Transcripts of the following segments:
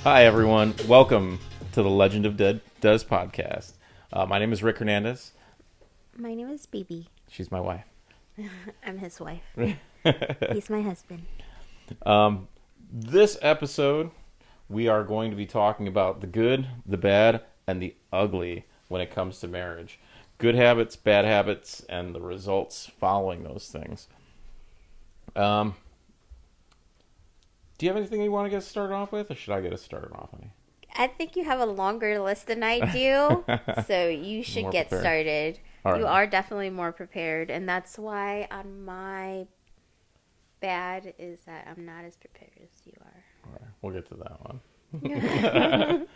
Hi, everyone. Welcome to the Legend of Dead Does podcast. My name is Rick Hernandez. My name is Baby. She's my wife. I'm his wife. He's my husband. This episode, we are going to be talking about the good, the bad, and the ugly when it comes to marriage. Good habits, bad habits, and the results following those things. Do you have anything you want to get started off with, or should I get us started off, honey? I think you have a longer list than I do, so you should More get prepared. started. All You right. are definitely more prepared, and that's why on my bad is that I'm not as prepared as you are. All right, we'll get to that one.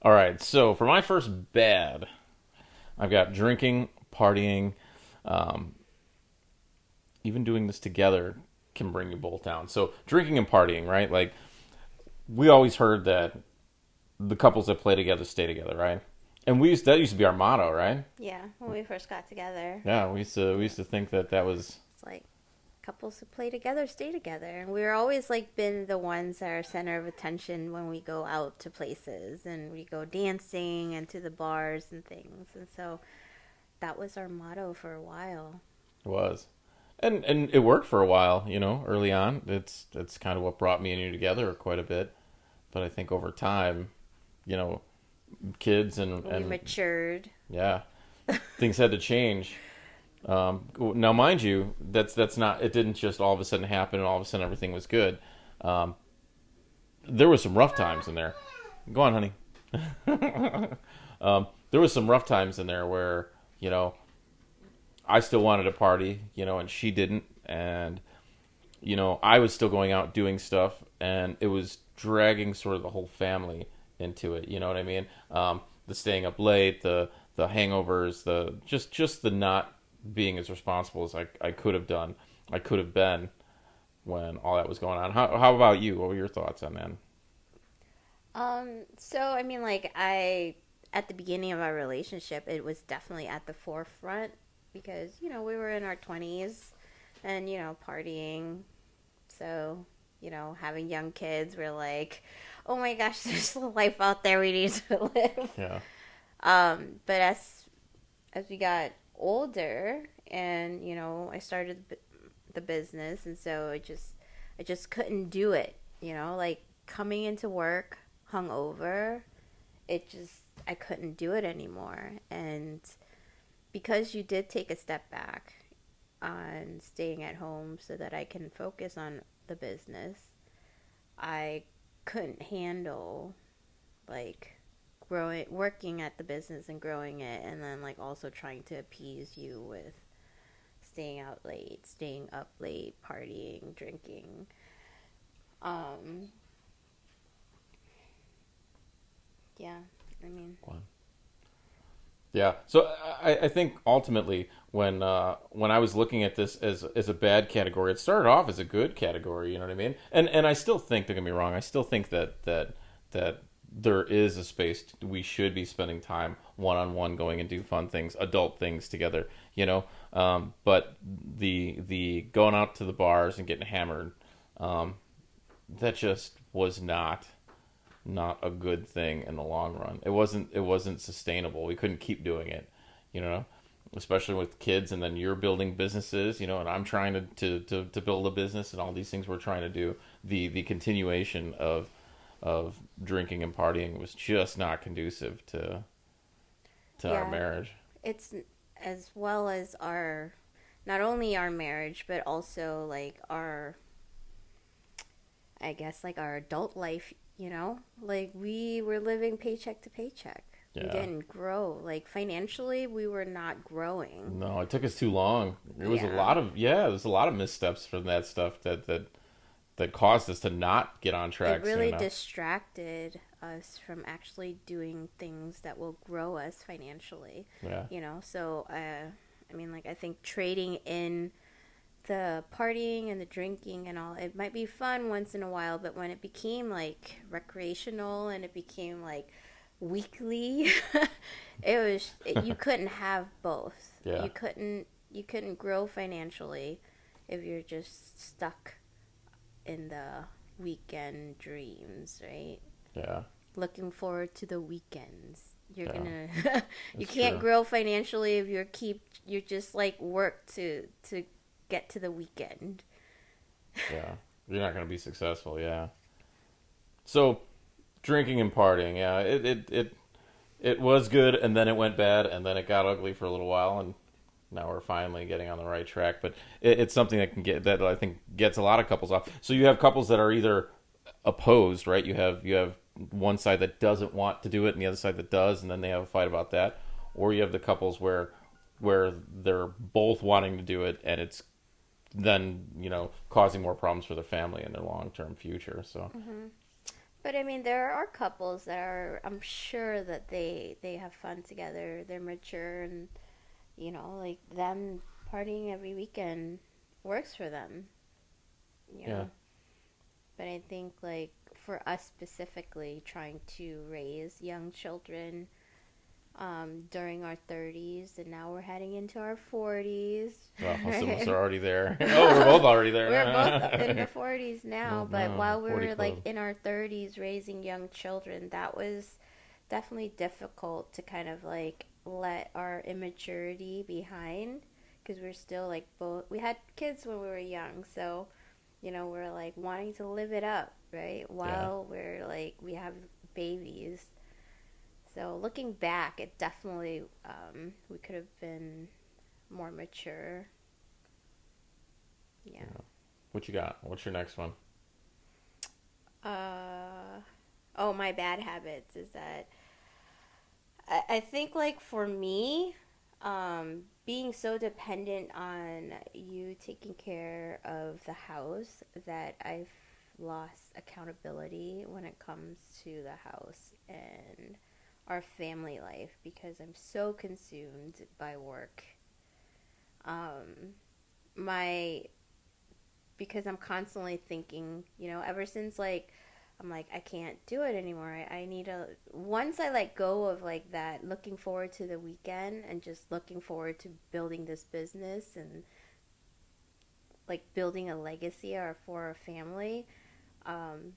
All right, so for my first bad, I've got drinking, partying, even doing this together can bring you both down. So drinking and partying, right? Like we always heard that the couples that play together stay together, right? And that used to be our motto, right? Yeah, when we first got together, Yeah, we used to think that was it's like couples who play together stay together, and we're always like been the ones that are center of attention when we go out to places and we go dancing and to the bars and things, and so that was our motto for a while. it was. And it worked for a while, early on. It's kind of what brought me and you together quite a bit. But I think over time, you know, kids We and matured. yeah, things had to change. Now, mind you, that's not. It didn't just all of a sudden happen, and all of a sudden everything was good. Um, there was some rough times in there. Go on, honey. There was some rough times in there where I still wanted to party, and she didn't, and I was still going out doing stuff, and it was dragging sort of the whole family into it. You know what I mean? The staying up late, the hangovers, the just the not being as responsible as I could have done, I could have been when all that was going on. How about you? What were your thoughts on that? So I mean, like at the beginning of our relationship, it was definitely at the forefront because we were in our 20s and partying. So having young kids, we're like, oh my gosh, there's a life out there we need to live. Yeah, But as we got older, and I started the business, and so I just couldn't do it. Like coming into work hungover, I couldn't do it anymore. And because you did take a step back on staying at home so that I can focus on the business, I couldn't handle like working at the business and growing it, and then like also trying to appease you with staying out late, staying up late, partying, drinking. Um, yeah, I mean, yeah. So I think ultimately when I was looking at this as a bad category, it started off as a good category. You know what I mean? And I still think, don't get me wrong, I still think that there is a space we should be spending time one on one, going and do fun things, adult things together. But the going out to the bars and getting hammered, that just was not a good thing in the long run. It wasn't sustainable. We couldn't keep doing it, especially with kids, and then you're building businesses, and I'm trying to build a business, and all these things we're trying to do. The continuation of drinking and partying was just not conducive to our yeah, marriage. it's as well as our not only our marriage but also like our, I guess, like our adult life. Like we were living paycheck to paycheck. We Yeah. didn't grow. Like financially, we were not growing. No, it took us too long. There was Yeah. a lot of missteps from that stuff that caused us to not get on track It soon really enough. distracted us from actually doing things that will grow us financially. Yeah. So I mean, like I think trading in the partying and the drinking and all, it might be fun once in a while, but when it became like recreational and it became like weekly, you couldn't have both. Yeah. You couldn't grow financially if you're just stuck in the weekend dreams, right? Yeah. looking forward to the weekends. You're Yeah. gonna you That's can't true. grow financially if you're just like work to get to the weekend. Yeah. You're not going to be successful. Yeah. So drinking and partying. Yeah. It was good, and then it went bad, and then it got ugly for a little while, and now we're finally getting on the right track. But it's something that can get that I think gets a lot of couples off. So you have couples that are either opposed, right? You have one side that doesn't want to do it, and the other side that does, and then they have a fight about that. Or you have the couples where they're both wanting to do it, and it's then causing more problems for their family and their long term future. So Hmm. But I mean, there are couples that are. I'm sure that they have fun together. They're mature, and like them partying every weekend works for them. You yeah, know. But I think like for us specifically, trying to raise young children during our 30s, and now we're heading into our 40s. well, most of us are Right? already there. Oh, we're both already We're both in the there. 40s now, Well, but no, while we 40 were like club. in our 30s raising young children, that was definitely difficult to kind of like let our immaturity behind because we're still like both we had kids when we were young, so we're like wanting to live it up, right? Yeah, While we're like we have babies. So looking back, it definitely we could have been more mature. Yeah. yeah. What you got? What's your next one? Uh, oh, my bad habits is that I think like for me, being so dependent on you taking care of the house that I've lost accountability when it comes to the house and our family life because I'm so consumed by work. Um, my because I'm constantly thinking, ever since like I'm like I can't do it anymore. I need a once I let go of like that looking forward to the weekend and just looking forward to building this business and like building a legacy or for a family. Um,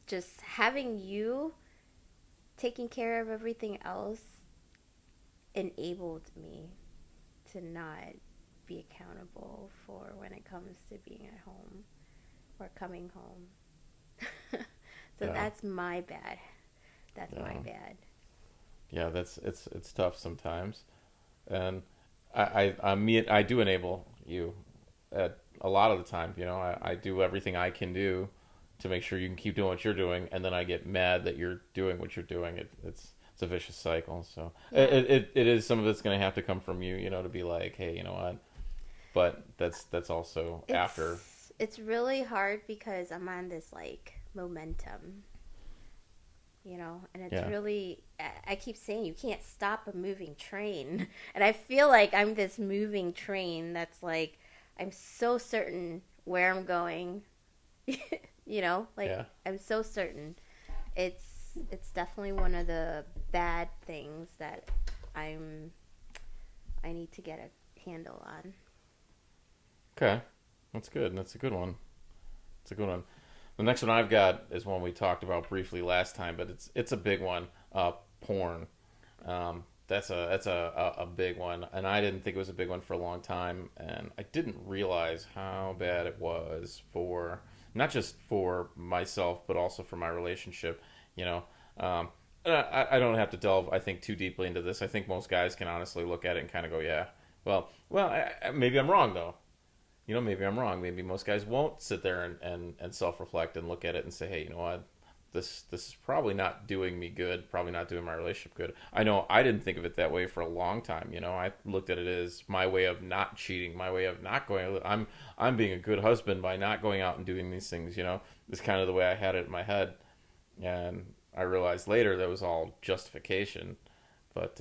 just having you taking care of everything else enabled me to not be accountable for when it comes to being at home or coming home. So Yeah, that's my bad. That's my yeah, bad. yeah. That's it's tough sometimes, and I do enable you at a lot of the time. I do everything I can do to make sure you can keep doing what you're doing, and then I get mad that you're doing what you're doing. It's a vicious cycle. So Yeah. it is some of it's going to have to come from you, to be like, hey, you know what? But that's also after. It's really hard because I'm on this like momentum, and it's Yeah, really I keep saying you can't stop a moving train. And I feel like I'm this moving train that's like I'm so certain where I'm going. Like yeah, I'm so certain. It's definitely one of the bad things that I'm I need to get a handle on. okay, that's good. That's a good one. It's a good one. The next one I've got is one we talked about briefly last time, but it's a big one. Porn. That's a big one, and I didn't think it was a big one for a long time, and I didn't realize how bad it was for not just for myself, but also for my relationship. You know, um, I don't have to delve, I think, too deeply into this. I think most guys can honestly look at it and kind of go, "Yeah, well, maybe I'm wrong though." Maybe I'm wrong. Maybe most guys won't sit there and self reflect and look at it and say, hey, you know what? This is probably not doing me good, probably not doing my relationship good. I know I didn't think of it that way for a long time. I looked at it as my way of not cheating, my way of not going. I'm being a good husband by not going out and doing these things. It's kind of the way I had it in my head, and I realized later that was all justification. But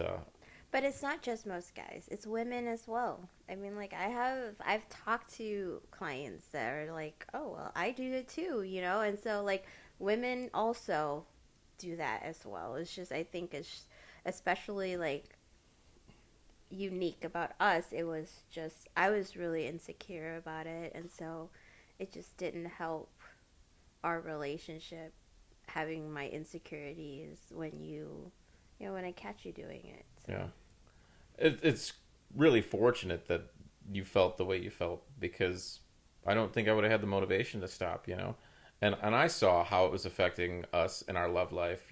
But it's not just most guys, it's women as well. I mean, like, I've talked to clients that are like, oh, well, I do it too, And so, like, women also do that as well. It's just, I think it's especially, like, unique about us. It was just, I was really insecure about it. And so it just didn't help our relationship having my insecurities when when I catch you doing it. So. Yeah. It's really fortunate that you felt the way you felt, because I don't think I would have had the motivation to stop, and I saw how it was affecting us in our love life,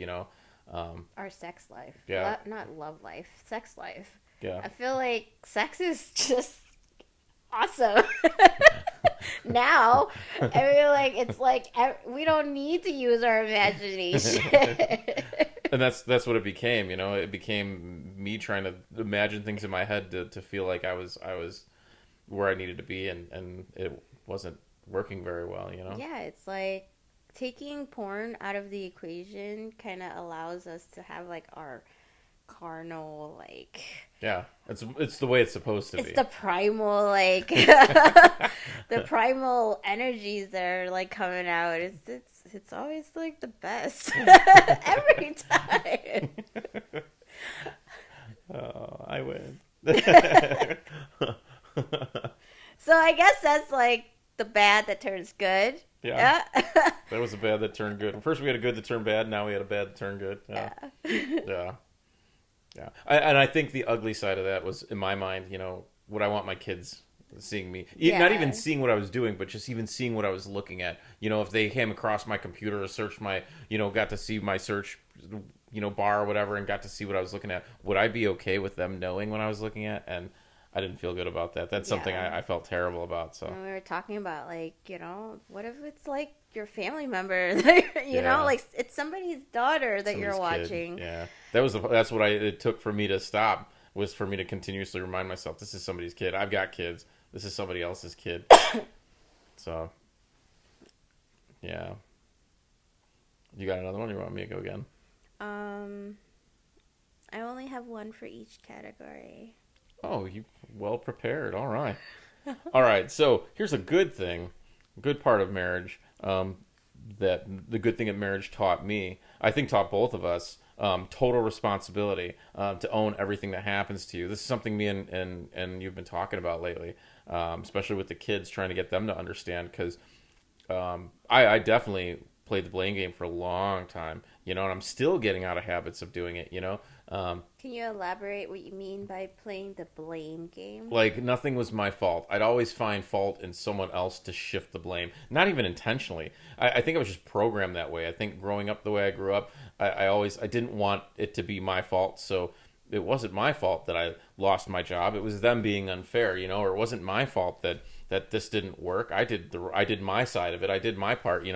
Our sex life. Yeah. Not love life, sex life. Yeah. I feel like sex is just awesome. Now, I feel like it's like we don't need to use our imagination. And that's what it became, It became me trying to imagine things in my head to feel like I was where I needed to be, and it wasn't working very well. Yeah, it's like taking porn out of the equation kind of allows us to have like our carnal like Yeah, it's the way it's supposed to be. it's the primal like the primal energies that are like coming out. It's always like the best every time. Oh, I win. So I guess that's like the bad that turns good. Yeah. That was a bad that turned good. First we had a good that turned bad, now we had a bad that turned good. Yeah. Yeah. Yeah. And I think the ugly side of that was, in my mind, what I want my kids seeing me. Not even seeing what I was doing, but just even seeing what I was looking at. If they came across my computer or searched my, got to see my search, bar or whatever, and got to see what I was looking at, would I be okay with them knowing what I was looking at? And I didn't feel good about that. That's something I felt terrible about. So we were talking about, like, what if it's like your family member, like it's somebody's daughter that you're watching. Kid. Yeah, that's what it took for me to stop, was for me to continuously remind myself, this is somebody's kid. I've got kids. This is somebody else's kid. So, yeah. You got another one? Or you want me to go again? I only have one for each category. Oh, you well prepared. All right. All right. So here's a good thing, good part of marriage, that the good thing that marriage taught me, I think taught both of us, total responsibility, to own everything that happens to you. This is something me and you've been talking about lately, especially with the kids, trying to get them to understand, because I definitely played the blame game for a long time, and I'm still getting out of habits of doing it, Can you elaborate what you mean by playing the blame game? Like, nothing was my fault. I'd always find fault in someone else to shift the blame. Not even intentionally. I think I was just programmed that way. I think growing up the way I grew up, I didn't want it to be my fault. So it wasn't my fault that I lost my job. It was them being unfair, or it wasn't my fault that this didn't work. I did my side of it. I did my part,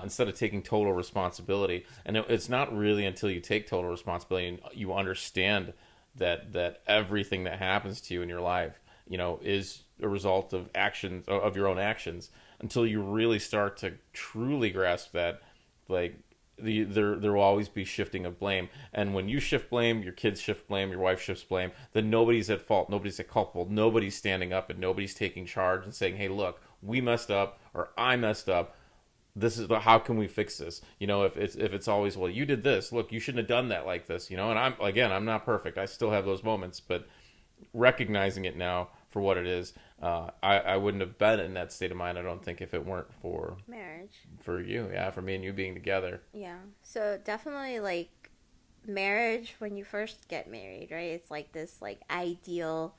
instead of taking total responsibility. And it's not really until you take total responsibility and you understand that everything that happens to you in your life, is a result of actions, of your own actions, until you really start to truly grasp that, like, there will always be shifting of blame. And when you shift blame, your kids shift blame, your wife shifts blame, then nobody's at fault, nobody's at culpable, nobody's standing up and nobody's taking charge and saying, hey, look, we messed up, or I messed up. This is how can we fix this? If it's always, well, you did this. Look, you shouldn't have done that like this. And I'm not perfect. I still have those moments, but recognizing it now for what it is, I wouldn't have been in that state of mind, I don't think, if it weren't for marriage. For you, yeah, for me and you being together. Yeah. So definitely, like, marriage, when you first get married, right? It's like this like ideal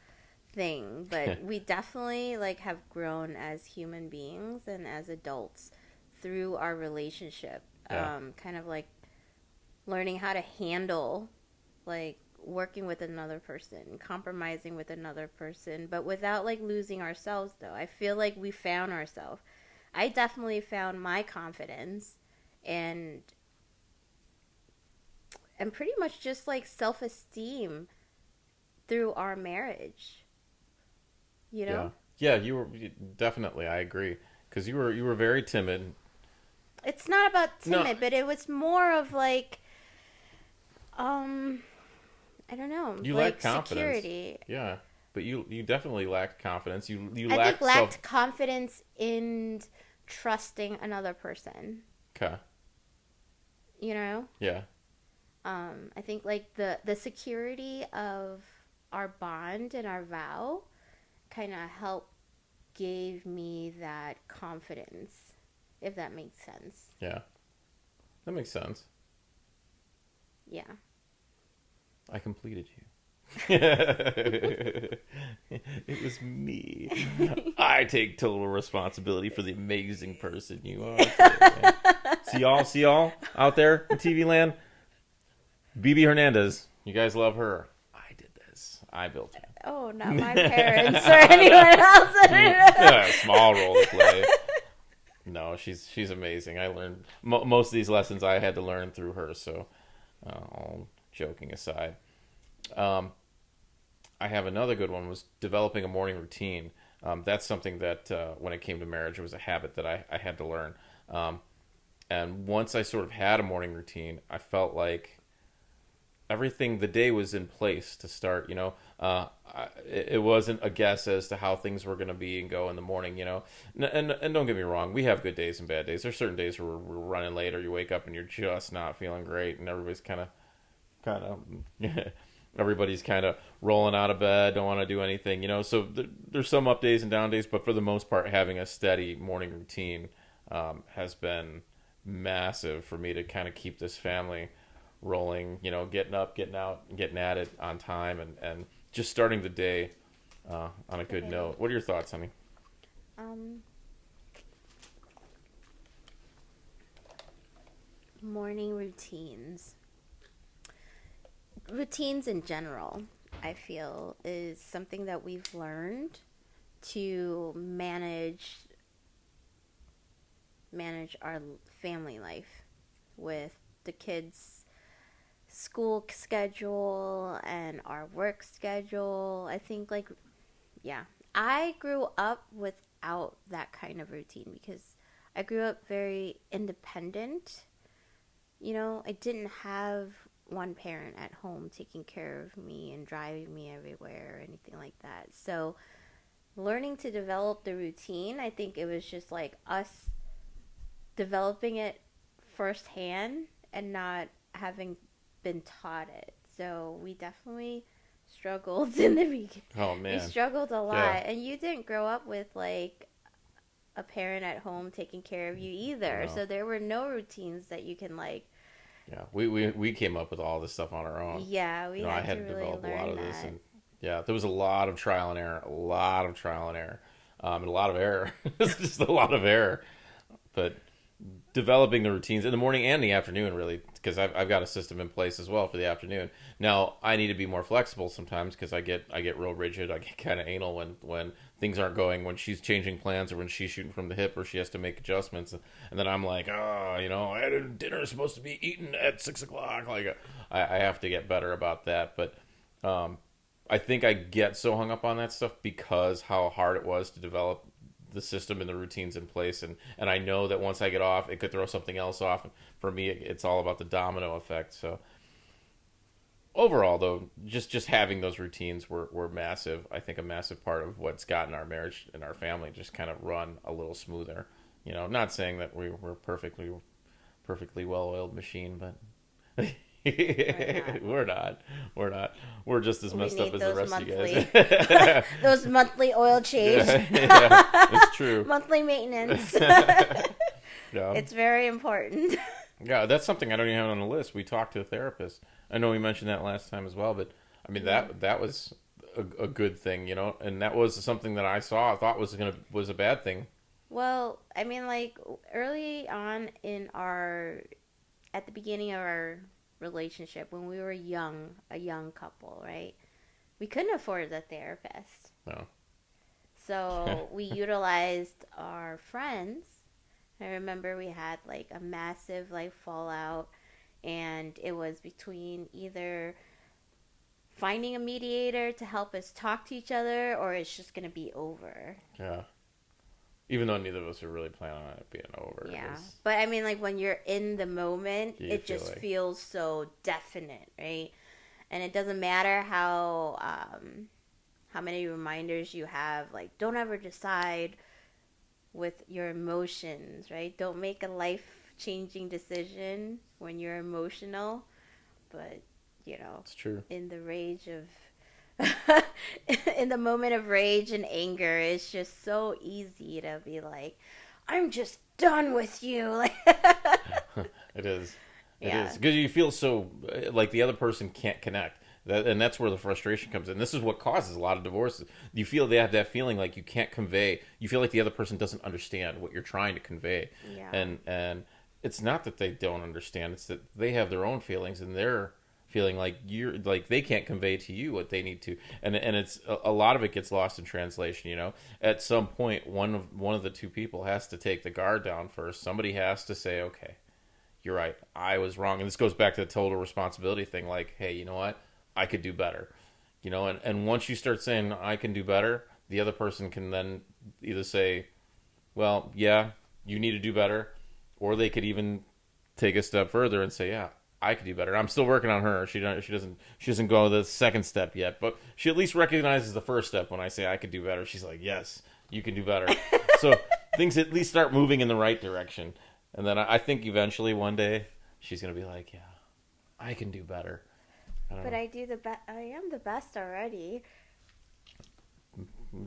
thing, but we definitely like have grown as human beings and as adults through our relationship. Kind of like learning how to handle, like, working with another person, compromising with another person, but without like losing ourselves. Though I feel like we found ourselves. I definitely found my confidence and pretty much just like self-esteem through our marriage. Yeah, you were definitely, I agree, because you were very timid. It's not about timid, but it was more of like, I don't know, you like lacked confidence. Security. Yeah, but you definitely lacked confidence. You I think lacked confidence in trusting another person. Okay. Yeah. I think like the security of our bond and our vow kind of helped gave me that confidence. if that makes sense. Yeah, that makes sense. Yeah. I completed you. It was me. I take total responsibility for the amazing person you are today. See y'all out there in TV land. BB Hernandez, you guys love her. I did this. I built her. Oh, not my parents or anyone else. Yeah, small role to play. No, she's amazing. I learned most of these lessons I had to learn through her. So, all joking aside. I have another good one, was developing a morning routine. That's something that when it came to marriage, it was a habit that I had to learn. And once I sort of had a morning routine, I felt like everything, the day was in place to start. It wasn't a guess as to how things were going to be and go in the morning. And don't get me wrong, we have good days and bad days. There's certain days where we're running late, or you wake up and you're just not feeling great, and everybody's kind of everybody's kind of rolling out of bed, don't want to do anything, So there's some up days and down days, but for the most part, having a steady morning routine has been massive for me to kind of keep this family rolling. Getting up, getting out, getting at it on time, and just starting the day on a good note. What are your thoughts, honey? Morning routines. Routines in general, I feel, is something that we've learned to manage our family life with the kids' school schedule and our work schedule. I think, I grew up without that kind of routine because I grew up very independent. I didn't have one parent at home taking care of me and driving me everywhere or anything like that. So learning to develop the routine, I think it was just like us developing it firsthand and not having been taught it. So we definitely struggled in the beginning. Oh man, we struggled a lot. Yeah. And you didn't grow up with like a parent at home taking care of you either. No. So there were no routines that you can like. Yeah, we came up with all this stuff on our own. Yeah, we had I had to to really develop a lot learn of that. this, and yeah, there was a lot of trial and error, and a lot of error. It's just a lot of error. But developing the routines in the morning and the afternoon, really, because I've got a system in place as well for the afternoon. Now I need to be more flexible sometimes because I get real rigid. I get kind of anal when things aren't going, when she's changing plans or when she's shooting from the hip or she has to make adjustments, and then I'm like, dinner is supposed to be eaten at 6:00. Like I have to get better about that. But I think I get so hung up on that stuff because how hard it was to develop the system and the routines in place, and I know that once I get off, it could throw something else off. And for me, it's all about the domino effect. So overall, though, just having those routines were massive. I think a massive part of what's gotten our marriage and our family just kind of run a little smoother. Not saying that we're perfectly well-oiled machine, but we're not. We're just as messed up as the rest of you guys. Those monthly oil change. Yeah, it's true. Monthly maintenance. Yeah. It's very important. Yeah, that's something I don't even have on the list. We talked to a therapist. I know we mentioned that last time as well, but I mean that was a good thing, and that was something that I thought was a bad thing. Well, I mean, like early on at the beginning of our relationship, when we were a young couple, right? We couldn't afford a therapist. No. So we utilized our friends. I remember we had like a massive like fallout, and it was between either finding a mediator to help us talk to each other or it's just going to be over. Yeah. Even though neither of us were really planning on it being over. Yeah. But I mean, like when you're in the moment, it just feels so definite, right? And it doesn't matter how many reminders you have. Like, don't ever decide with your emotions, right? Don't make a life-changing decision when you're emotional. But, it's true. In the rage of in the moment of rage and anger, it's just so easy to be like, I'm just done with you. Like, It is. It is yeah, because you feel so like the other person can't connect. And that's where the frustration comes in. This is what causes a lot of divorces. You feel they have that feeling like you can't convey. You feel like the other person doesn't understand what you're trying to convey, yeah, and it's not that they don't understand. It's that they have their own feelings and they're feeling like you're like they can't convey to you what they need to, and it's a lot of it gets lost in translation. At some point, one of the two people has to take the guard down first. Somebody has to say, okay, you're right, I was wrong. And this goes back to the total responsibility thing. Like, hey, you know what? I could do better. And once you start saying I can do better, the other person can then either say, well, yeah, you need to do better, or they could even take a step further and say, yeah, I could do better. I'm still working on her. She doesn't go the second step yet, but she at least recognizes the first step when I say I could do better. She's like, yes, you can do better. So things at least start moving in the right direction. And then I think eventually one day she's going to be like, yeah, I can do better. I don't but know. I do the best. I am the best already.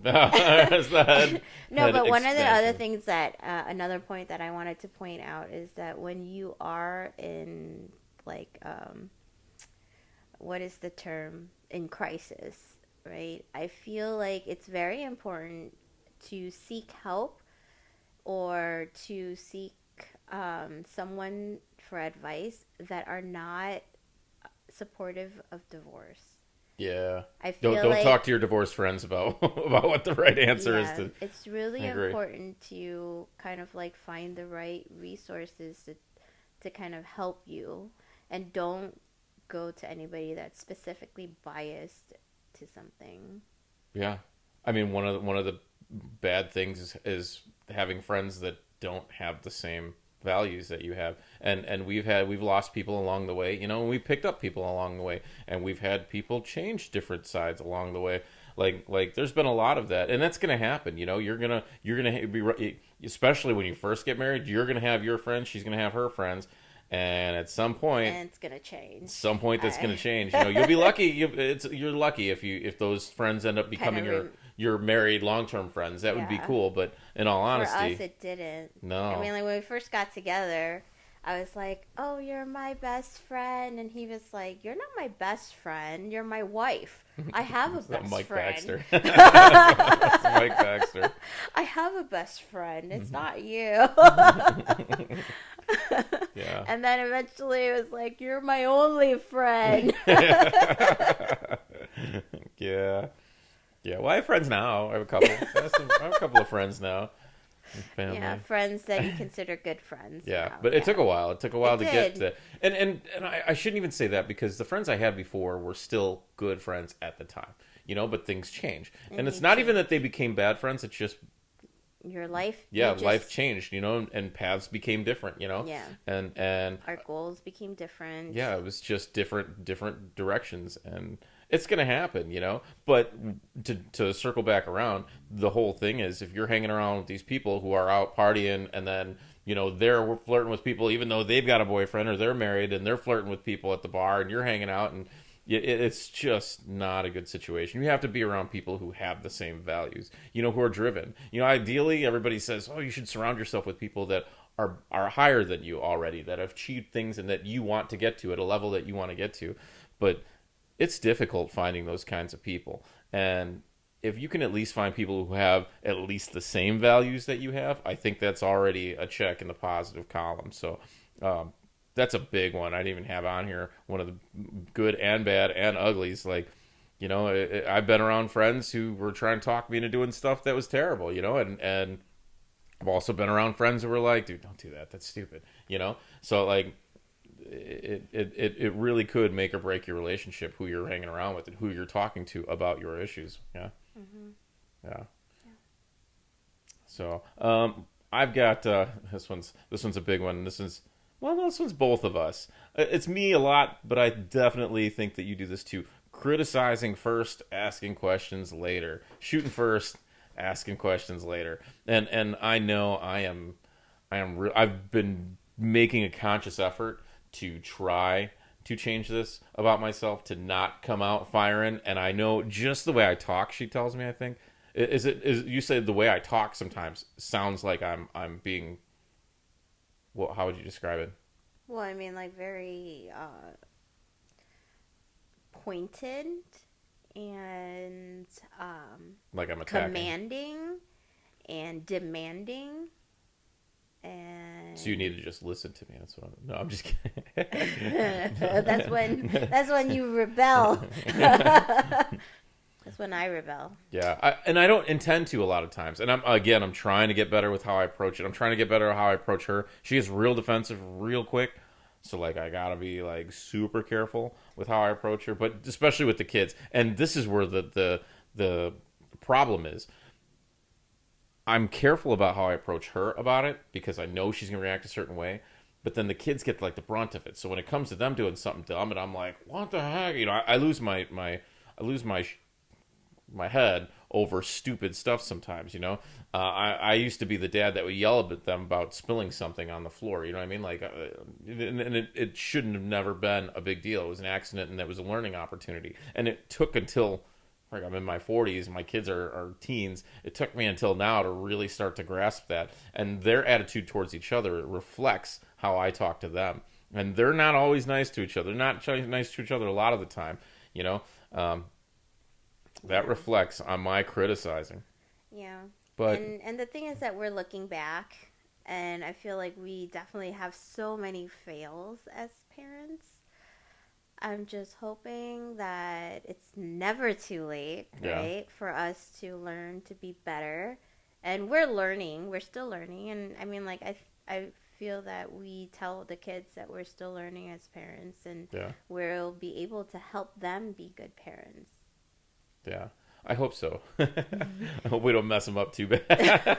Is that No, but one of the other expansion? things that another point that I wanted to point out is that when you are in like what is the term, in crisis, right? I feel like it's very important to seek help or to seek someone for advice that are not supportive of divorce. Yeah. I Don't feel don't talk like, to your divorced friends about about what the right answer is yeah, to. it's I really agree. important to kind of like find the right resources to kind of help you, and don't go to anybody that's specifically biased to something. Yeah. I mean, one of the bad things is having friends that don't have the same values that you have, and we've lost people along the way, and we picked up people along the way, and we've had people change different sides along the way. Like there's been a lot of that, and that's gonna happen. You're gonna be, especially when you first get married, you're gonna have your friends, she's gonna have her friends, and at And it's gonna change. some point that's going I to change. You'll be lucky. You're lucky if those friends end up kind becoming of your married long term friends. That would be yeah. cool. But in all For us, honesty, it didn't. I no. mean, like when we first got together, I was like, "Oh, you're my best friend," and he was like, "You're not my best friend. You're my wife. I have a It's not best Mike friend. Baxter. It's Mike Baxter. I have a best friend. It's not you." Yeah. And then eventually it was like, "You're my only friend." Yeah. Yeah. Well, I have friends now. I have a couple. I have a couple of friends now. Yeah, Family. friends that you consider good friends Yeah, now. but it Yeah, took a while. It took a while it to get did. to, and I shouldn't even say that because the friends I had before were still good friends at the time, but things change, and And it's you not even change. that they became bad friends. It's just Your life, yeah, you life just, changed, and paths became different, yeah, and our goals became different. yeah, it was just different directions, and it's gonna happen, But to circle back around, the whole thing is if you're hanging around with these people who are out partying, and then they're flirting with people, even though they've got a boyfriend or they're married, and they're flirting with people at the bar, and you're hanging out, and it's just not a good situation. You have to be around people who have the same values, who are driven. Ideally, everybody says, oh, you should surround yourself with people that are higher than you already, that have achieved things and that you want to get to at a level that you want to get to. But it's difficult finding those kinds of people. And if you can at least find people who have at least the same values that you have, I think that's already a check in the positive column. So that's a big one. I didn't even have on here one of the good and bad and uglies. Like, I've been around friends who were trying to talk me into doing stuff that was terrible, and I've also been around friends who were like, dude, don't do that. That's stupid, So like, it really could make or break your relationship, who you're hanging around with and who you're talking to about your issues. Yeah. Hmm. Yeah. So, I've got this one's a big one. This one's both of us. It's me a lot, but I definitely think that you do this too. Criticizing first, asking questions later. Shooting first, asking questions later. And I know I've been making a conscious effort to try to change this about myself, to not come out firing. And I know just the way I talk, she tells me, I think, is you said the way I talk sometimes sounds like I'm being Well, how would you describe it? Well, I mean, like very pointed and Like I'm attacking. commanding and demanding So you need and to just listen to me. That's what I'm. No, I'm just kidding. that's when you rebel. That's when I rebel. Yeah, and I don't intend to a lot of times. And I'm trying to get better with how I approach it. I'm trying to get better at how I approach her. She gets real defensive real quick. So like I gotta be like super careful with how I approach her, but especially with the kids. And this is where the problem is. I'm careful about how I approach her about it because I know she's gonna react a certain way. But then the kids get like the brunt of it. So when it comes to them doing something dumb, and I'm like, what the heck? I lose I lose my head over stupid stuff sometimes. I used to be the dad that would yell at them about spilling something on the floor. You know what I mean? Like, and it shouldn't have never been a big deal. It was an accident, and it was a learning opportunity. And it took until like I'm in my 40s, my kids are teens. It took me until now to really start to grasp that. And their attitude towards each other reflects how I talk to them. And they're not always nice to each other. They're not nice to each other a lot of the time. You know, um, that Yeah. reflects on my criticizing. Yeah. But And the thing is that we're looking back and I feel like we definitely have so many fails as parents. I'm just hoping that it's never too late, yeah, right, for us to learn to be better. And we're learning, we're still learning. And I mean, like, I feel that we tell the kids that we're still learning as parents and yeah, we'll be able to help them be good parents. yeah. I hope so. I hope we don't mess them up too bad.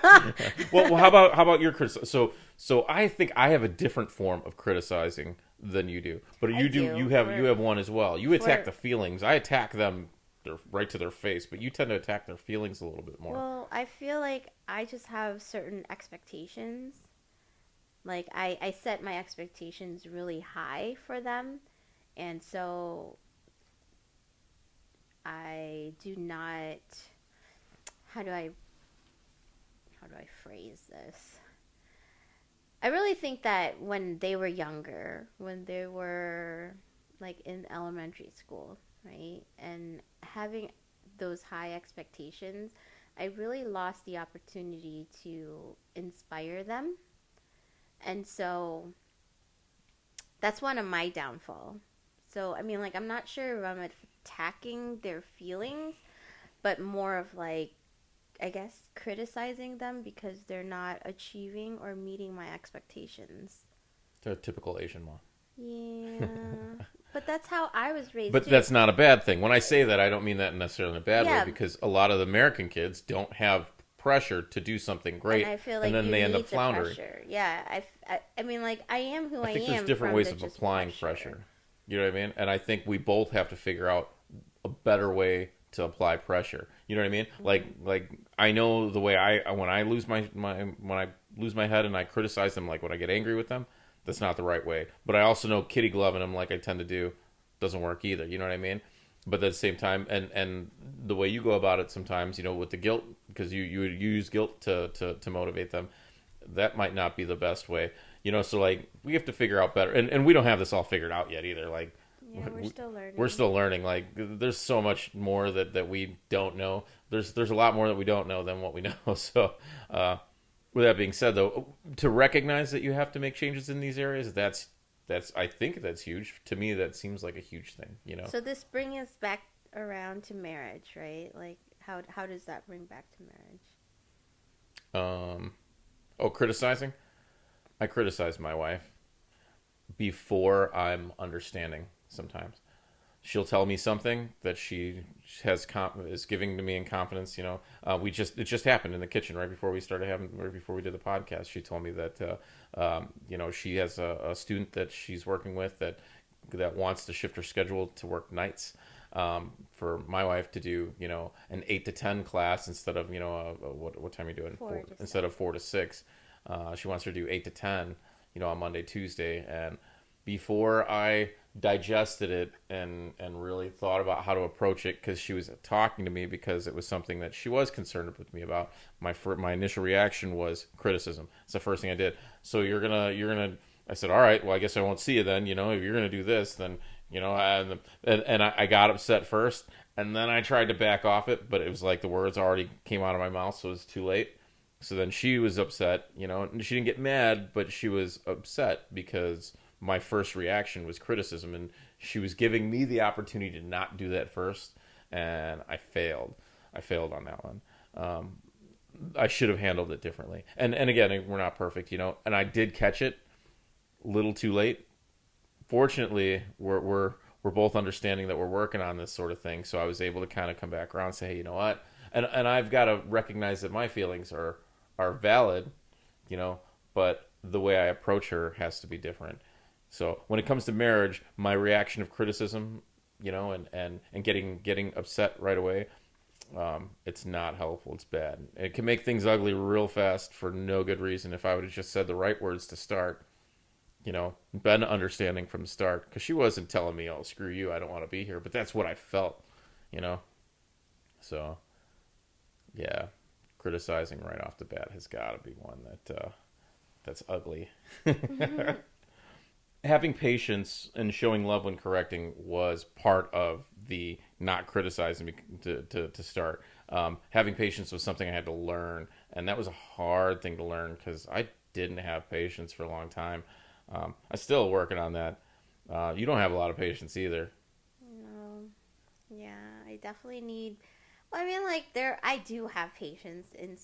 Well, how about your criticism? So I think I have a different form of criticizing than you do, but I you do. have one as well. You attack For the feelings. I attack them right to their face, but you tend to attack their feelings a little bit more. Well, I feel like I just have certain expectations. Like I set my expectations really high for them, and so I do not. How do I how do I phrase this? I really think that when they were younger, when they were like in elementary school, right, and having those high expectations, I really lost the opportunity to inspire them, and so that's one of my downfall. So I mean, like I'm not sure if I'm attacking their feelings, but more of like I guess criticizing them because they're not achieving or meeting my expectations. They're a typical Asian mom. Yeah, but that's how I was raised But too. that's not a bad thing. When I say that, I don't mean that necessarily in a bad way Yeah, because a lot of the American kids don't have pressure to do something and great, I feel and like then you they end up need the floundering. pressure. Yeah, I mean, like I am who I I think there's am different from ways the of just applying pressure. pressure. You know what I mean? And I think we both have to figure out a better way to apply pressure. You know what I mean? Hmm. Like I know the way I when I lose my when I lose my head and I criticize them, like when I get angry with them, that's not the right way. But I also know kitty gloving them like I tend to do doesn't work either. You know what I mean? But at the same time, and the way you go about it sometimes, with the guilt, because you use guilt to motivate them, that might not be the best way. So like we have to figure out better, and we don't have this all figured out yet either. Like Yeah, we're still we're learning. still learning. Like there's so much more that we don't know. There's a lot more that we don't know than what we know. So with that being said, though, to recognize that you have to make changes in these areas, that's I think that's huge. To me, that seems like a huge thing. So this brings us back around to marriage, right? Like how does that bring back to marriage? Um, oh, criticizing. I criticize my wife before I'm understanding. Sometimes she'll tell me something that she is giving to me in confidence. It just happened in the kitchen right before we did the podcast. She told me that she has a student that she's working with that wants to shift her schedule to work nights. For my wife to do an 8 to 10 class instead of what time are you doing Four to instead six. of 4 to 6. She wants her to do 8 to 10 on Monday, Tuesday, and before I digested it and really thought about how to approach it, because she was talking to me because it was something that she was concerned with me about. My initial reaction was criticism. It's the first thing I did. So you're gonna. I said, all right. Well, I guess I won't see you then. If you're gonna do this, then I got upset first, and then I tried to back off it, but it was like the words already came out of my mouth, so it was too late. So then she was upset, and she didn't get mad, but she was upset because my first reaction was criticism, and she was giving me the opportunity to not do that first, and I failed. I failed on that one. I should have handled it differently. And again, we're not perfect, and I did catch it a little too late. Fortunately, we're both understanding that we're working on this sort of thing, so I was able to kind of come back around and say, hey, you know what? And I've got to recognize that my feelings are valid, but the way I approach her has to be different. So when it comes to marriage, my reaction of criticism, and getting upset right away, it's not helpful. It's bad. It can make things ugly real fast for no good reason. If I would have just said the right words to start, been understanding from the start, because she wasn't telling me, "Oh, screw you, I don't want to be here," but that's what I felt, you know. So, yeah, criticizing right off the bat has got to be one that's ugly. Mm-hmm. Having patience and showing love when correcting was part of the not criticizing me to start. Having patience was something I had to learn, and that was a hard thing to learn because I didn't have patience for a long time. I'm still working on that. You don't have a lot of patience either. No. Yeah, I definitely need. Well, I mean, like I do have patience in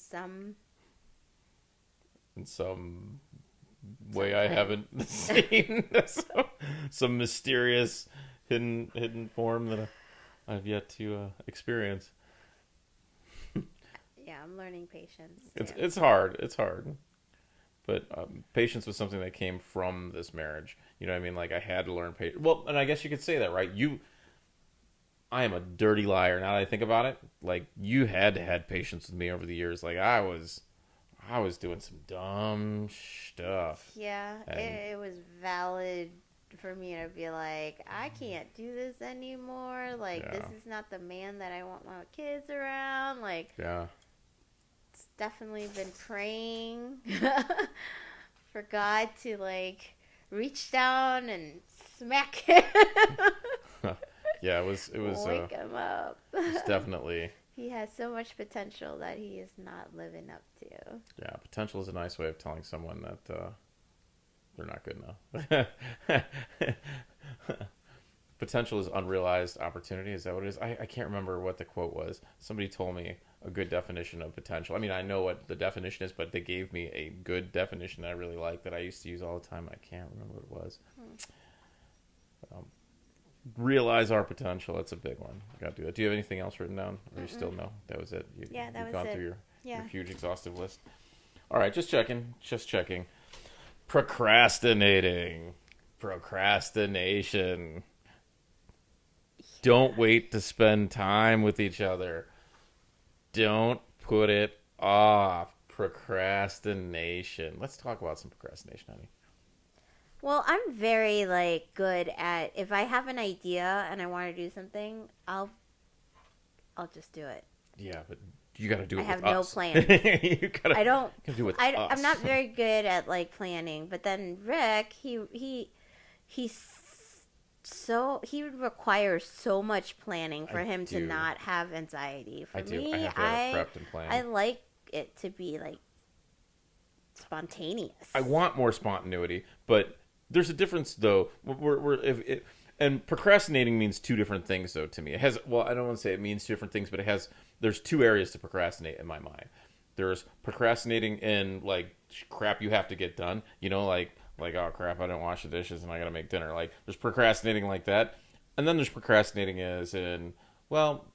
In some way I sometimes. haven't seen some mysterious hidden form that I've yet to experience. Yeah, I'm learning patience It's too. it's hard. It's hard. But patience was something that came from this marriage. You know what I mean? Like I had to learn patience. Well, and I guess you could say that, right? I am a dirty liar now that I think about it. Like you had to had patience with me over the years. Like I was doing some dumb stuff, Yeah, and it was valid for me to be like, I can't do this anymore. Like, this yeah, is not the man that I want my kids around. Like, yeah, it's definitely been praying for God to, like, reach down and smack him. yeah. It was Wake him up. it's definitely. He has so much potential that he is not living up to. Yeah, potential is a nice way of telling someone that they're not good enough. Potential is unrealized opportunity. Is that what it is? I can't remember what the quote was. Somebody told me a good definition of potential. I mean, I know what the definition is, but they gave me a good definition that I really like that I used to use all the time. I can't remember what it was. Um, realize our potential. That's a big one. Got to do that. Do you have anything else written down, or you still Mm-mm. know that was it? Yeah, that You've was gone it. through your Yeah. huge exhaustive list. All right, just checking. Just checking. Procrastinating. Procrastination. Don't wait to spend time with each other. Don't put it off. Procrastination. Let's talk about some procrastination, honey. Well, I'm very like good at if I have an idea and I want to do something, I'll just do it. Yeah, but you got to do I it with have no us. plans. you gotta, I don't. do it with I'm us. not very good at like planning. But then Rick, he requires so much planning for I him to do. not have anxiety. For I do. I me, have to have it prepped and I planned. like it to be like spontaneous. I want more spontaneity, but there's a difference though. And procrastinating means two different things though to me. It has I don't want to say it means two different things, but there's two areas to procrastinate in my mind. There's procrastinating in like crap you have to get done, like oh crap, I didn't wash the dishes and I got to make dinner. Like there's procrastinating like that. And then there's procrastinating as in, well,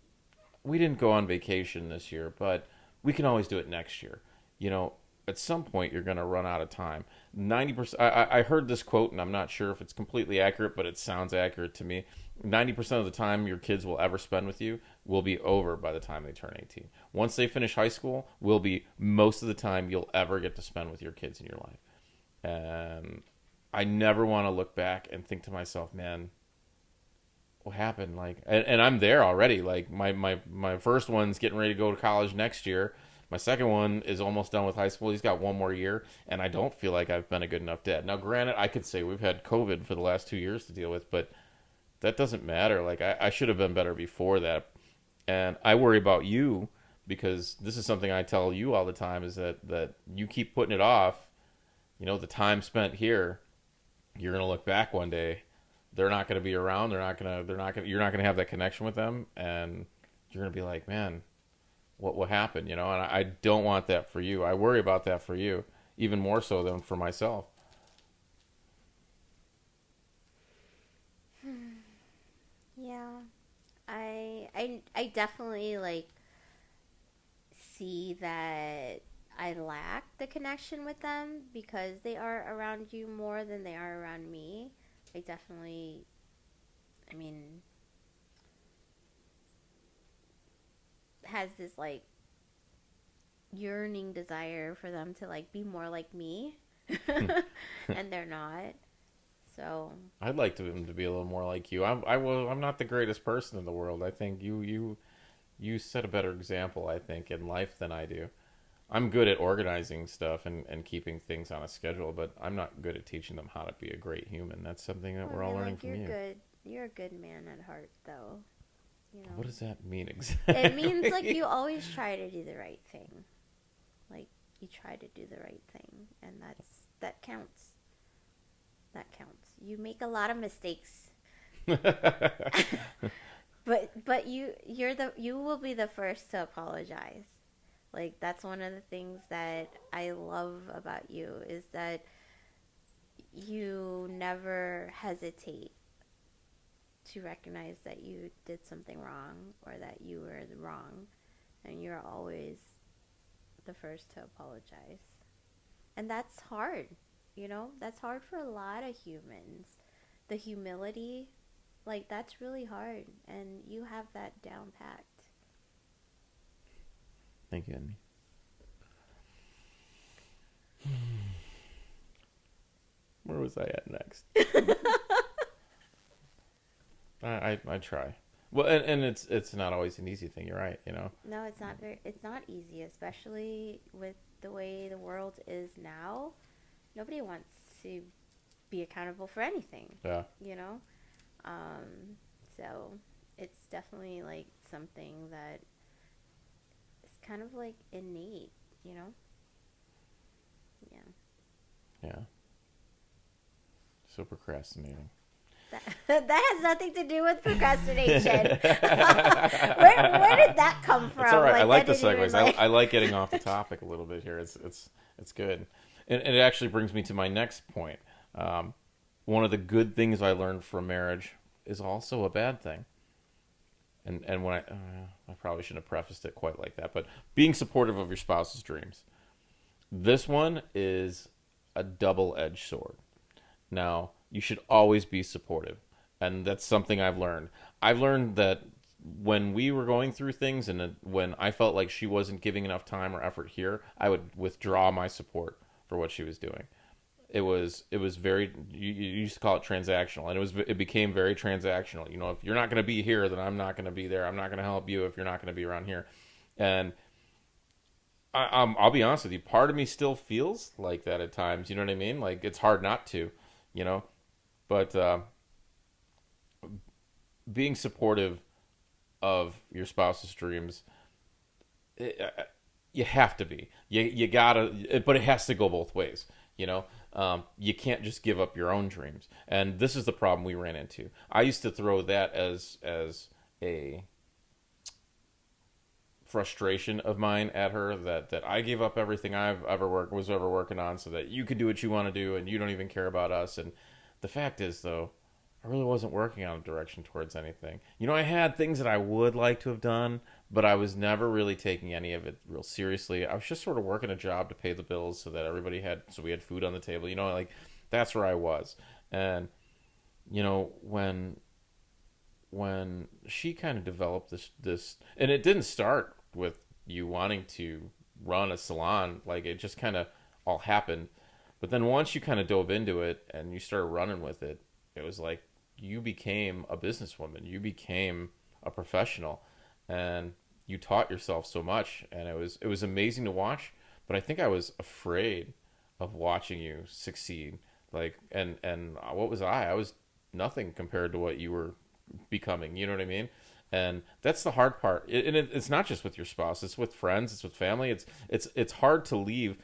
we didn't go on vacation this year, but we can always do it next year. At some point you're going to run out of time. 90%. I heard this quote, and I'm not sure if it's completely accurate, but it sounds accurate to me. 90% of the time your kids will ever spend with you will be over by the time they turn 18. Once they finish high school, will be most of the time you'll ever get to spend with your kids in your life. And I never want to look back and think to myself, man, what happened? Like, and I'm there already. Like my first one's getting ready to go to college next year. My second one is almost done with high school. He's got one more year, and I don't feel like I've been a good enough dad. Now, granted, I could say we've had COVID for the last 2 years to deal with, but that doesn't matter. Like, I should have been better before that. And I worry about you because this is something I tell you all the time is that you keep putting it off. You know, the time spent here, you're going to look back one day. They're not going to be around. You're not going to have that connection with them. And you're going to be like, man, what happened? You know, and I don't want that for you. I worry about that for you, even more so than for myself. Yeah. I definitely like see that I lack the connection with them because they are around you more than they are around me. I definitely, I mean, has this like yearning desire for them to like be more like me, and they're not. So I'd like them to be a little more like you. I'm not the greatest person in the world. I think you set a better example, I think, in life than I do. I'm good at organizing stuff and keeping things on a schedule, but I'm not good at teaching them how to be a great human. That's something that well, we're I all mean, learning like from you're you. good. You're a good man at heart, though. You What know, does that mean it means like exactly? you always try to do the right thing. Like you try to do the right thing, and that counts. That counts. You make a lot of mistakes, but you will be the first to apologize. Like that's one of the things that I love about you is that you never hesitate to recognize that you did something wrong or that you were wrong, and you're always the first to apologize. And that's hard, that's hard for a lot of humans. The humility, like, that's really hard, and you have that down packed. Thank you, Andy. Where was I at next? I try. Well, and it's not always an easy thing. You're right. You know. No, it's not easy, especially with the way the world is now. Nobody wants to be accountable for anything, Yeah. you know? Um, so it's definitely like something that is kind of like innate, you know? Yeah. Yeah. So procrastinating. That has nothing to do with procrastination. Where did that come from? It's all right. I like the that didn't even, segues. like... I like getting off the topic a little bit here. It's good, and it actually brings me to my next point. Um, One of the good things I learned from marriage is also a bad thing. And when I probably shouldn't have prefaced it quite like that, but being supportive of your spouse's dreams. This one is a double-edged sword. Now, you should always be supportive. And that's something I've learned. I've learned that when we were going through things and when I felt like she wasn't giving enough time or effort here, I would withdraw my support for what she was doing. It was very you used to call it transactional, and it became very transactional. You know, if you're not going to be here, then I'm not going to be there. I'm not going to help you if you're not going to be around here. And I'll be honest with you, part of me still feels like that at times. You know what I mean? Like it's hard not to, you know. But being supportive of your spouse's dreams, you have to be. You gotta, but it has to go both ways. You know, you can't just give up your own dreams, and this is the problem we ran into. I used to throw that as a frustration of mine at her that I gave up everything I've was ever working on so that you could do what you want to do and you don't even care about us. And the fact is, though, I really wasn't working on a direction towards anything. You know, I had things that I would like to have done, but I was never really taking any of it real seriously. I was just sort of working a job to pay the bills so that so we had food on the table. You know, like that's where I was. And you know, when she kind of developed this, and it didn't start with you wanting to run a salon, like it just kind of all happened. But then once you kind of dove into it and you started running with it, it was like you became a businesswoman. You became a professional, and you taught yourself so much, and it was amazing to watch. But I think I was afraid of watching you succeed. Like, and what was I? I was nothing compared to what you were becoming. You know what I mean? And that's the hard part. It's not just with your spouse; it's with friends, it's with family. It's hard to leave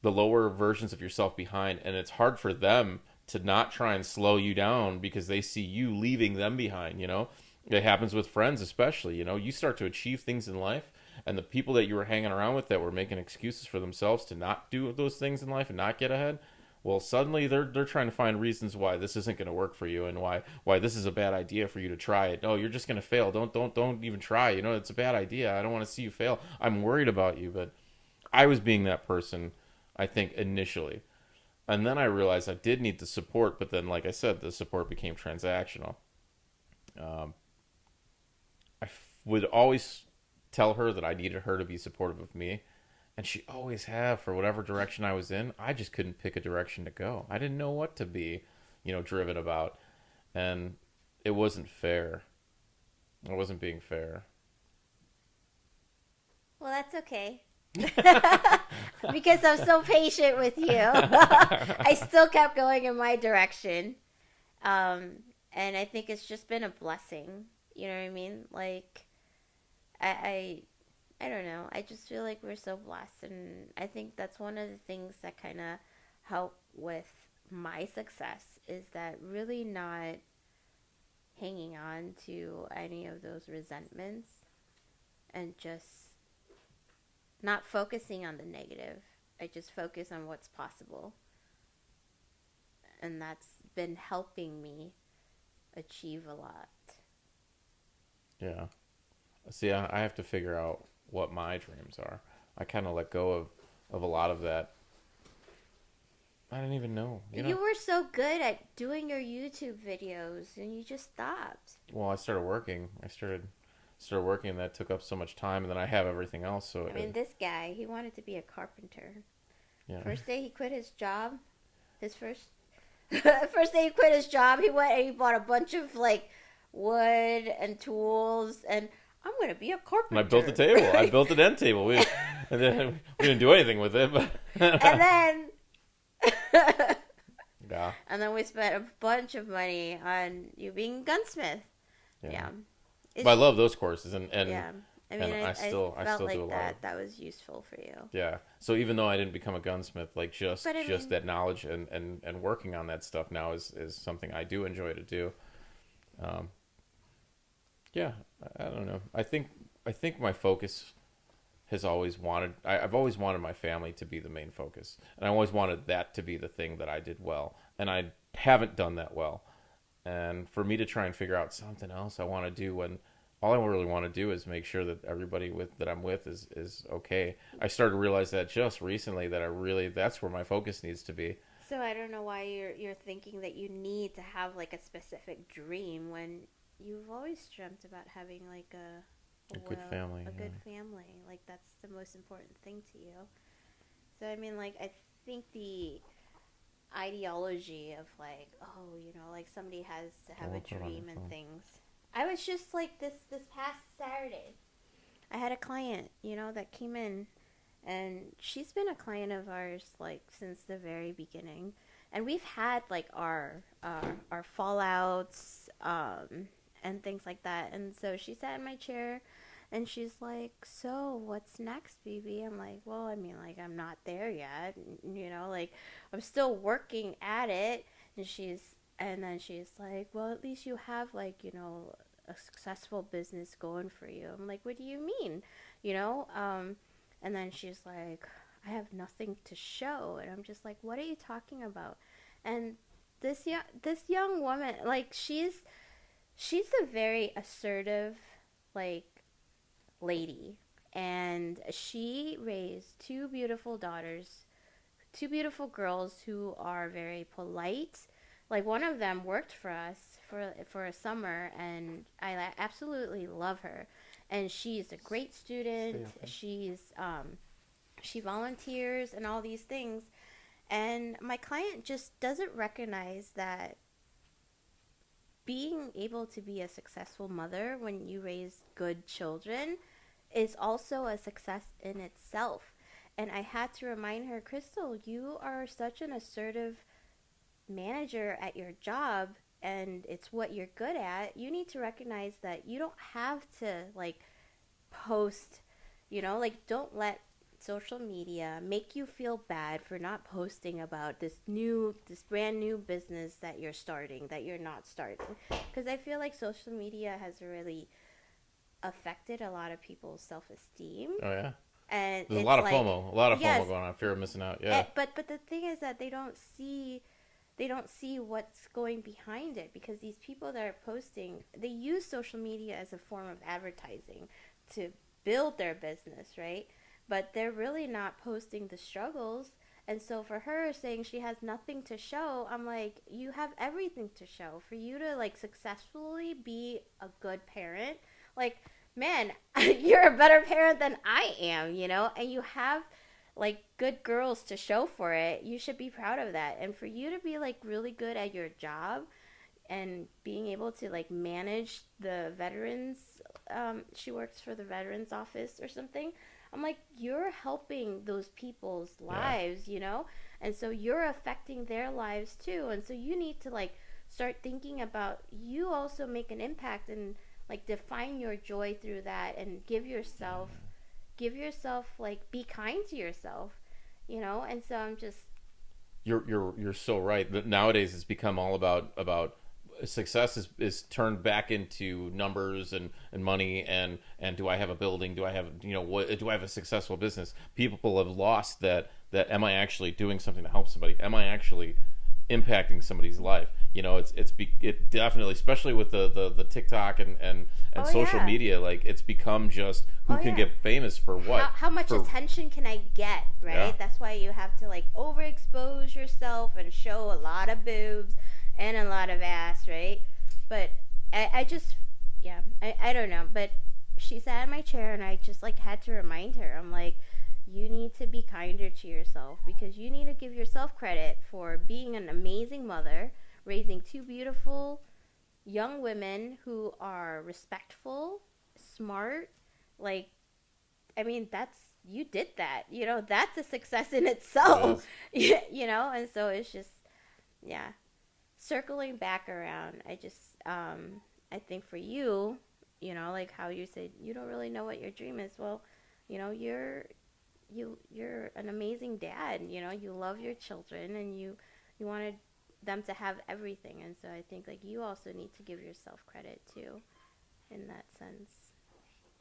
the lower versions of yourself behind, and it's hard for them to not try and slow you down because they see you leaving them behind. It happens with friends, especially. You start to achieve things in life, and the people that you were hanging around with that were making excuses for themselves to not do those things in life and not get ahead, well, suddenly they're trying to find reasons why this isn't going to work for you, and why this is a bad idea for you to try it. No, you're just going to fail. Don't even try. It's a bad idea. I don't want to see you fail. I'm worried about you. But I was being that person, I think, initially. And then I realized I did need the support, but then, like I said, the support became transactional. Um, would always tell her that I needed her to be supportive of me, and she always have for whatever direction I was in. I just couldn't pick a direction to go. I didn't know what to be, driven about, and it wasn't fair. I wasn't being fair. Well, that's okay. Because I'm so patient with you. I still kept going in my direction. Um, and I think it's just been a blessing. You know what I mean? Like, I, I don't know. I just feel like we're so blessed. And I think that's one of the things that kind of help with my success is that really not hanging on to any of those resentments and just not focusing on the negative. I just focus on what's possible. And that's been helping me achieve a lot. Yeah. See, I have to figure out what my dreams are. I kind of let go of a lot of that. I didn't even know. You were so good at doing your YouTube videos and you just stopped. Well, I started working. I started working, and that took up so much time, and then I have everything else. So I mean, this guy, he wanted to be a carpenter. yeah. First day he quit his job, his first first day he quit his job, he went and he bought a bunch of like wood and tools, and I'm gonna be a carpenter. And I built the table. I built an end table. And then we didn't do anything with it, but and then yeah. and then we spent a bunch of money on you being a gunsmith. Yeah. But I love those courses, and yeah. I mean, I still felt do a like lot that. of, That was useful for you. yeah. So even though I didn't become a gunsmith, like just But I mean, that knowledge and working on that stuff now is something I do enjoy to do. Um, yeah, I don't know. I think my focus has always I've always wanted my family to be the main focus, and I always wanted that to be the thing that I did well, and I haven't done that well. And for me to try and figure out something else I want to do when all I really want to do is make sure that everybody that I'm with is okay. I started to realize that just recently that that's where my focus needs to be. so I don't know why you're thinking that you need to have like a specific dream when you've always dreamt about having like A good family. a Yeah. good family. Like that's the most important thing to you. So I mean, like I think the ideology of like, oh, like somebody has to have a What's on dream your and phone? things. I was just like this past Saturday. I had a client, that came in, and she's been a client of ours like since the very beginning, and we've had like our fallouts and things like that. And so she sat in my chair, and she's like, "So what's next, BB?" I'm like, "Well, I mean, like I'm not there yet, like I'm still working at it." And then she's like, "Well, at least you have like a successful business going for you." I'm like, "What do you mean?" You know? And then she's like, "I have nothing to show." And I'm just like, "What are you talking about?" And this young woman, like she's a very assertive, like, lady. And she raised two beautiful daughters, two beautiful girls who are very polite. Like one of them worked for us for a summer, and I absolutely love her. And she's a great student. She volunteers and all these things. And my client just doesn't recognize that being able to be a successful mother when you raise good children is also a success in itself. And I had to remind her, Crystal, you are such an assertive manager at your job, and it's what you're good at. You need to recognize that you don't have to like post, like don't let social media make you feel bad for not posting about this brand new business that you're starting, that you're not starting, because I feel like social media has really affected a lot of people's self-esteem. Oh yeah. And There's a it's lot of like, FOMO, a lot of yes, FOMO going on, fear of missing out. Yeah. but the thing is that they don't see what's going behind it, because these people that are posting, they use social media as a form of advertising to build their business, right? But they're really not posting the struggles. And so for her saying she has nothing to show, I'm like, you have everything to show. For you to like successfully be a good parent, like, man, you're a better parent than I am, and you have like good girls to show for it. You should be proud of that. And for you to be like really good at your job and being able to like manage the veterans, she works for the veterans office or something. I'm like, you're helping those people's Yeah. lives, and so you're affecting their lives too. And so you need to like start thinking about, you also make an impact, and like define your joy through that, and give yourself like, be kind to yourself, and so I'm just, You're so right. But nowadays, it's become all about success is turned back into numbers and money and do I have a building? Do I have what? Do I have a successful business? People have lost that. Am I actually doing something to help somebody? Am I actually impacting somebody's life? It definitely, especially with the TikTok and oh social yeah, media, like it's become just who oh can yeah, get famous for what. how much For attention can I get, Yeah. right? That's why you have to like overexpose yourself and show a lot of boobs and a lot of ass, right? But I just, yeah, I don't know. But she sat in my chair, and I just like had to remind her. I'm like, you need to be kinder to yourself, because you need to give yourself credit for being an amazing mother, raising two beautiful young women who are respectful, smart, like, I mean, you did that. That's a success in It itself. is. And so it's just, yeah. Circling back around, I think for you, like how you said you don't really know what your dream is. Well, you're an amazing dad. You love your children, and you wanted them to have everything. And so I think like you also need to give yourself credit too, in that sense.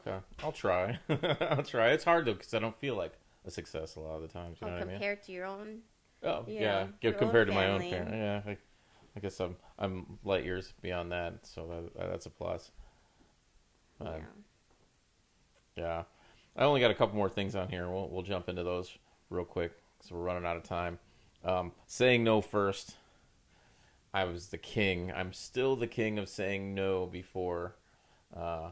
Okay, I'll try. I'll try. It's hard though because I don't feel like a success a lot of the times. You Oh, know what I mean? compared to your own, Oh yeah, your own compared to my own family. parent. Yeah, I guess I'm light years beyond that, so that's a plus. Uh, Yeah. yeah, I only got a couple more things on here. We'll jump into those real quick because we're running out of time. Saying no first. I was the king. I'm still the king of saying no before uh,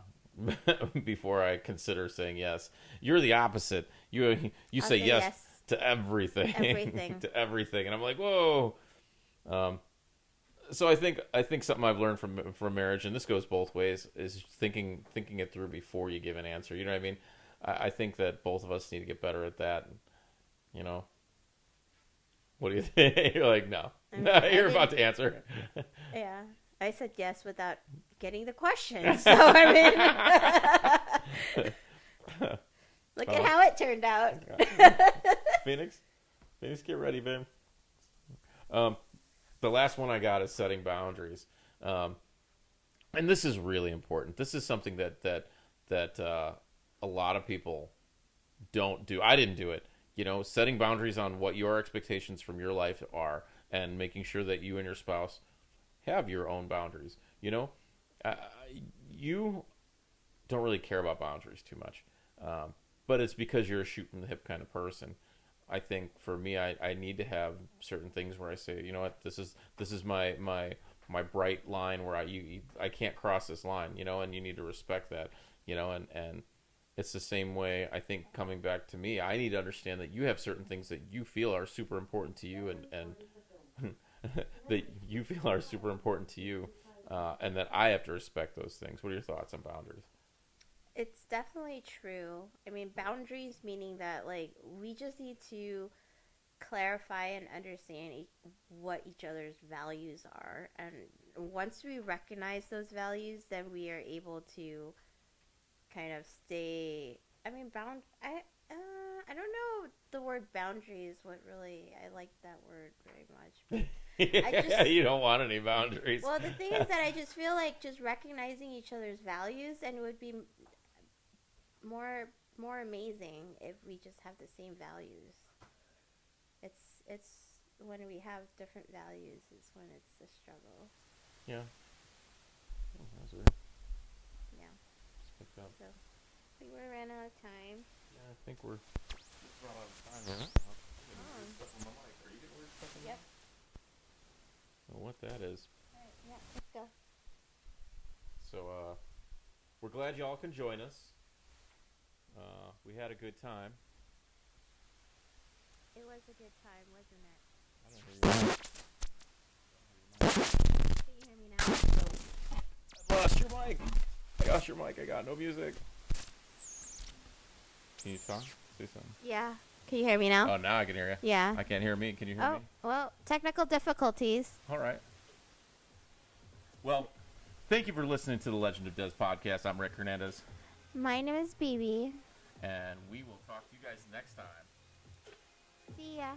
before I consider saying yes. You're the opposite. You I'll say say yes yes. to everything, Everything. to everything, and I'm like, whoa. Um, so I think something I've learned from marriage, and this goes both ways, is thinking it through before you give an answer. You know what I mean? I think that both of us need to get better at that. You know, what do you think? You're like, no, I no, mean, I you're about didn't. to answer. Yeah, I said yes without getting the question. So I mean, look at Oh, how it turned out. Phoenix, Phoenix, get ready, babe. Um, the last one I got is setting boundaries, and this is really important. This is something that a lot of people don't do. I didn't do it. Setting boundaries on what your expectations from your life are, and making sure that you and your spouse have your own boundaries. Uh, you don't really care about boundaries too much, but it's because you're a shoot from the hip kind of person. I think for me, I need to have certain things where I say, you know what, this is my bright line where I can't cross this line, and you need to respect that, and it's the same way. I think coming back to me, I need to understand that you have certain things that you feel are super important to you, and that you feel are super important to you, and that I have to respect those things. What are your thoughts on boundaries? It's definitely true. I mean, boundaries meaning that like we just need to clarify and understand what each other's values are, and once we recognize those values, then we are able to kind of stay. I mean, I don't know the word boundaries. What really I like that word very much, but I Yeah, just you don't want any boundaries. well the thing is that I just feel like just recognizing each other's values and it would be more amazing if we just have the same values. It's when we have different values is when it's a struggle. Yeah. Oh, that's weird. Yeah. Just picked up. So I think we ran out of time. Yeah, I think we're run out of time. Right? I'm getting Oh. weird stuff on my mic. Are you getting weird stuff on your Yep. mic? I don't know what that is. All right. Yeah. Let's go. So, we're glad y'all can join us. We had a good time. It was a good time, wasn't it? I don't hear you. Can you hear me now? I lost your mic. I lost your mic. I got no music. Can you talk? Say something. Yeah. Can you hear me now? Oh, now I can hear you. Yeah. I can't hear me. Can you hear Oh, me? well, technical difficulties. All right. Well, thank you for listening to the Legend of Des podcast. I'm Rick Hernandez, My name is BB. and we will talk to you guys next time. See ya.